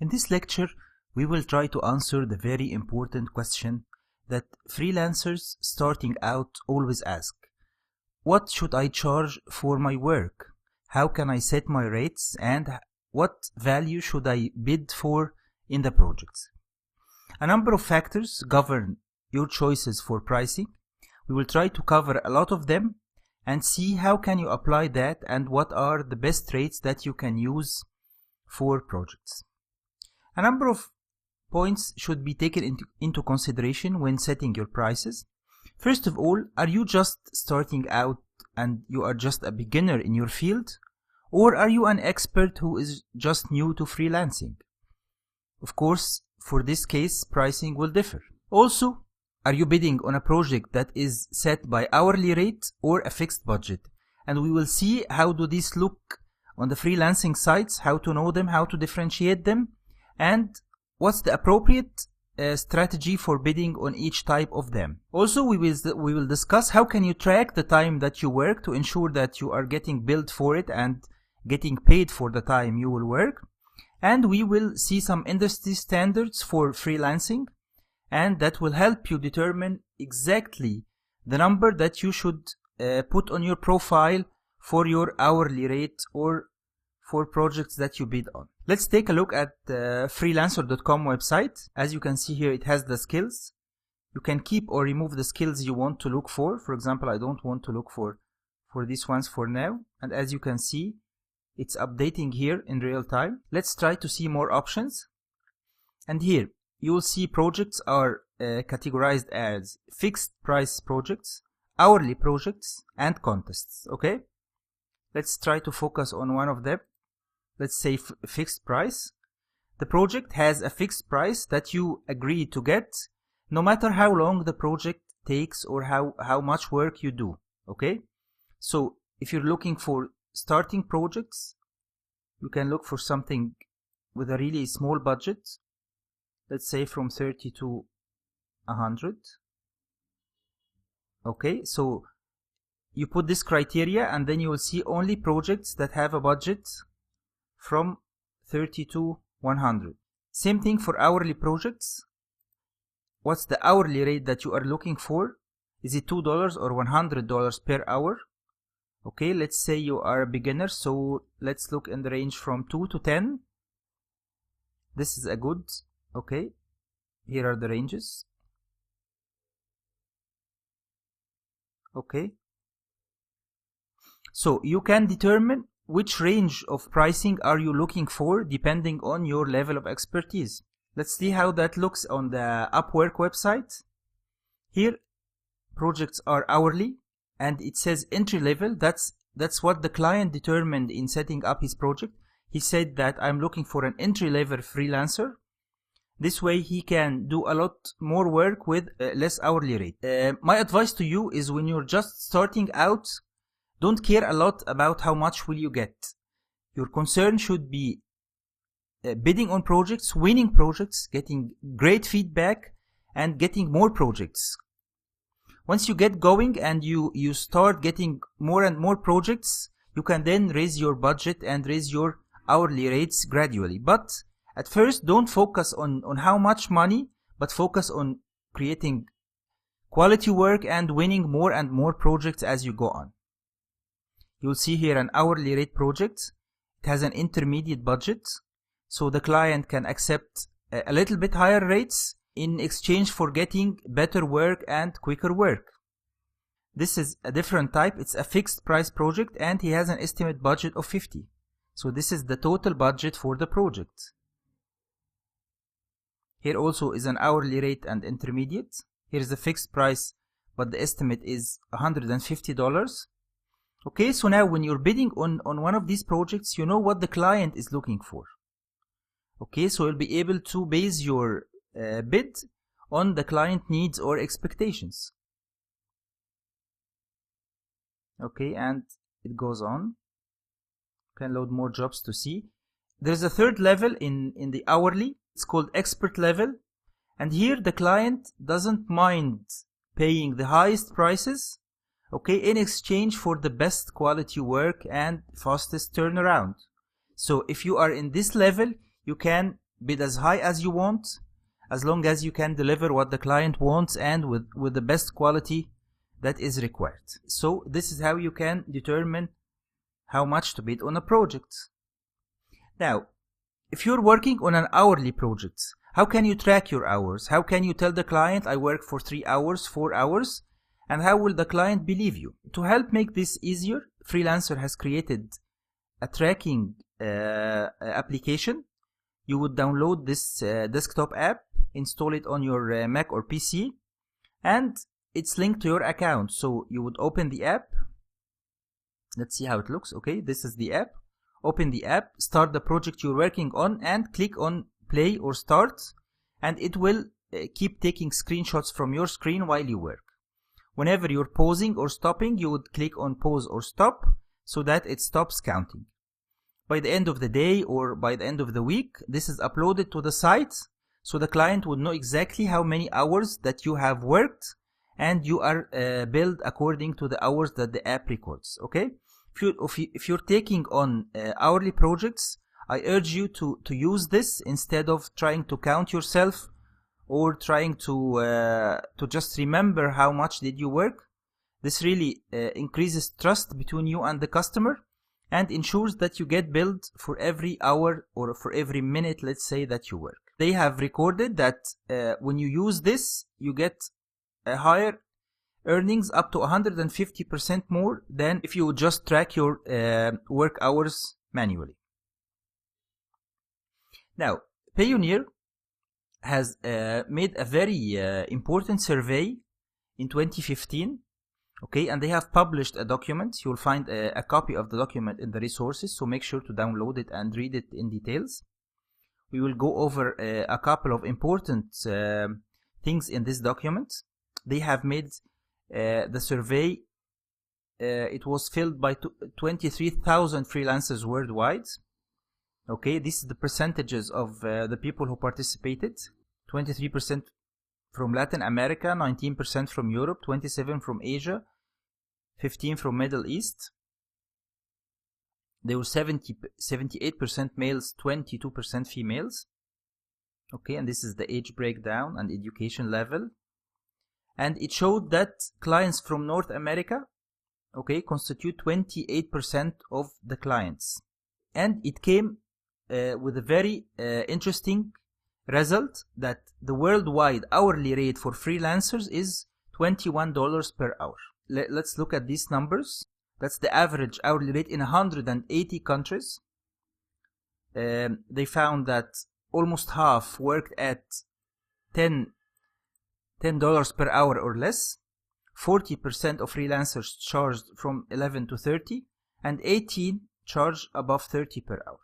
In this lecture, we will try to answer the very important question that freelancers starting out always ask. What should I charge for my work? How can I set my rates? And what value should I bid for in the projects? A number of factors govern your choices for pricing. We will try to cover a lot of them and see how can you apply that and what are the best rates that you can use for projects. A number of points should be taken into consideration when setting your prices. First of all, are you just starting out and you are just a beginner in your field? Or are you an expert who is just new to freelancing? Of course, for this case, pricing will differ. Also, are you bidding on a project that is set by hourly rate or a fixed budget? And we will see how do these look on the freelancing sites, how to know them, how to differentiate them, and what's the appropriate strategy for bidding on each type of them. Also, we will discuss how can you track the time that you work to ensure that you are getting billed for it and getting paid for the time you will work. And we will see some industry standards for freelancing, and that will help you determine exactly the number that you should put on your profile for your hourly rate or for projects that you bid on. Let's take a look at the freelancer.com website. As you can see here, it has the skills. You can keep or remove the skills you want to look for. For example, I don't want to look for these ones for now. And as you can see, it's updating here in real time. Let's try to see more options. And here, you will see projects are categorized as fixed price projects, hourly projects, and contests. Okay? Let's try to focus on one of them. Let's say fixed price. The project has a fixed price that you agree to get no matter how long the project takes or how much work you do. Okay? So if you're looking for starting projects, you can look for something with a really small budget. Let's say from 30 to 100. Okay, so you put this criteria and then you will see only projects that have a budget from 30 to 100. Same thing for hourly projects. What's the hourly rate that you are looking for? Is it $2 or $100 per hour? Okay, let's say you are a beginner, so let's look in the range from 2 to 10. This is a good, okay, here are the ranges. Okay, so you can determine which range of pricing are you looking for depending on your level of expertise. Let's see how that looks on the Upwork website. Here, projects are hourly and it says entry level. That's what the client determined in setting up his project. He said that I'm looking for an entry level freelancer. This way he can do a lot more work with less hourly rate. My advice to you is when you're just starting out, don't care a lot about how much will you get. Your concern should be bidding on projects, winning projects, getting great feedback, and getting more projects. Once you get going and you start getting more and more projects, you can then raise your budget and raise your hourly rates gradually. But at first, don't focus on how much money, but focus on creating quality work and winning more and more projects as you go on. You'll see here an hourly rate project. It has an intermediate budget, so the client can accept a little bit higher rates in exchange for getting better work and quicker work. This is a different type. It's a fixed price project and he has an estimate budget of 50. So this is the total budget for the project. Here also is an hourly rate and intermediate. Here is the fixed price, but the estimate is $150. Okay, so now when you're bidding on one of these projects, you know what the client is looking for. Okay, so you'll be able to base your bid on the client needs or expectations. Okay, and it goes on. You can load more jobs to see. There's a third level in the hourly. It's called expert level. And here the client doesn't mind paying the highest prices, okay, in exchange for the best quality work and fastest turnaround. So if you are in this level, you can bid as high as you want, as long as you can deliver what the client wants and with the best quality that is required. So this is how you can determine how much to bid on a project. Now, if you're working on an hourly project, how can you track your hours? How can you tell the client, I work for 3 hours, 4 hours, and how will the client believe you? To help make this easier, Freelancer has created a tracking application. You would download this desktop app, install it on your Mac or PC, and it's linked to your account. So you would open the app. Let's see how it looks. Okay, this is the app. Open the app, start the project you're working on, and click on play or start, and it will keep taking screenshots from your screen while you work. Whenever you're pausing or stopping, you would click on pause or stop so that it stops counting. By the end of the day or by the end of the week, this is uploaded to the site, so the client would know exactly how many hours that you have worked, and you are billed according to the hours that the app records. Okay, if you're taking on hourly projects, I urge you to use this instead of trying to count yourself or trying to just remember how much did you work. This really increases trust between you and the customer, and ensures that you get billed for every hour or for every minute, let's say, that you work. They have recorded that when you use this, you get a higher earnings, up to 150% more than if you would just track your work hours manually. Now, Payoneer has made a very important survey in 2015. Okay, and they have published a document. You'll find a copy of the document in the resources, so make sure to download it and read it in details. We will go over a couple of important things in this document. They have made the survey. It was filled by 23,000 freelancers worldwide. Okay, this is the percentages of the people who participated. 23% from Latin America, 19% from Europe, 27% from Asia, 15% from Middle East. There were 78% males, 22% females. Okay, and this is the age breakdown and education level. And it showed that clients from North America, okay, constitute 28% of the clients. And it came with a very interesting result that the worldwide hourly rate for freelancers is $21 per hour. Let's look at these numbers. That's the average hourly rate in 180 countries. They found that almost half worked at $10 per hour or less. 40% of freelancers charged from 11 to 30, and 18 charged above 30 per hour.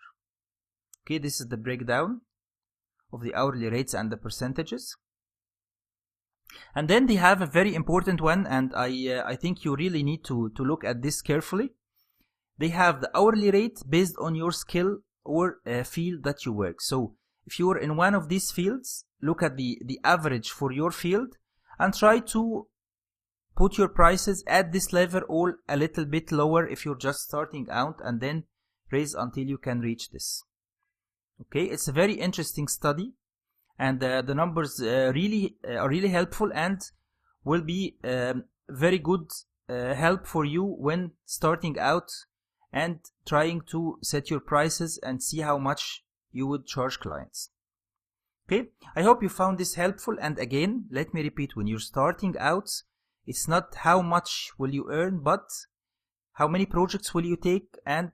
Okay, this is the breakdown of the hourly rates and the percentages. And then they have a very important one, and I think you really need to look at this carefully. They have the hourly rate based on your skill or field that you work. So if you are in one of these fields, look at the average for your field and try to put your prices at this level or a little bit lower if you're just starting out, and then raise until you can reach this. Okay, it's a very interesting study, and the numbers are really helpful and will be very good help for you when starting out and trying to set your prices and see how much you would charge clients. Okay, I hope you found this helpful, and again, let me repeat, when you're starting out, it's not how much will you earn, but how many projects will you take and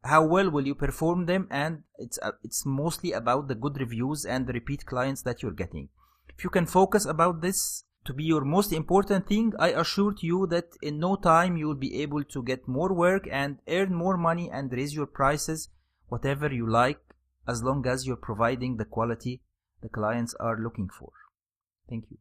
how well will you perform them, and it's mostly about the good reviews and the repeat clients that you're getting. If you can focus about this to be your most important thing, I assure you that in no time you will be able to get more work and earn more money and raise your prices whatever you like, as long as you're providing the quality the clients are looking for. Thank you.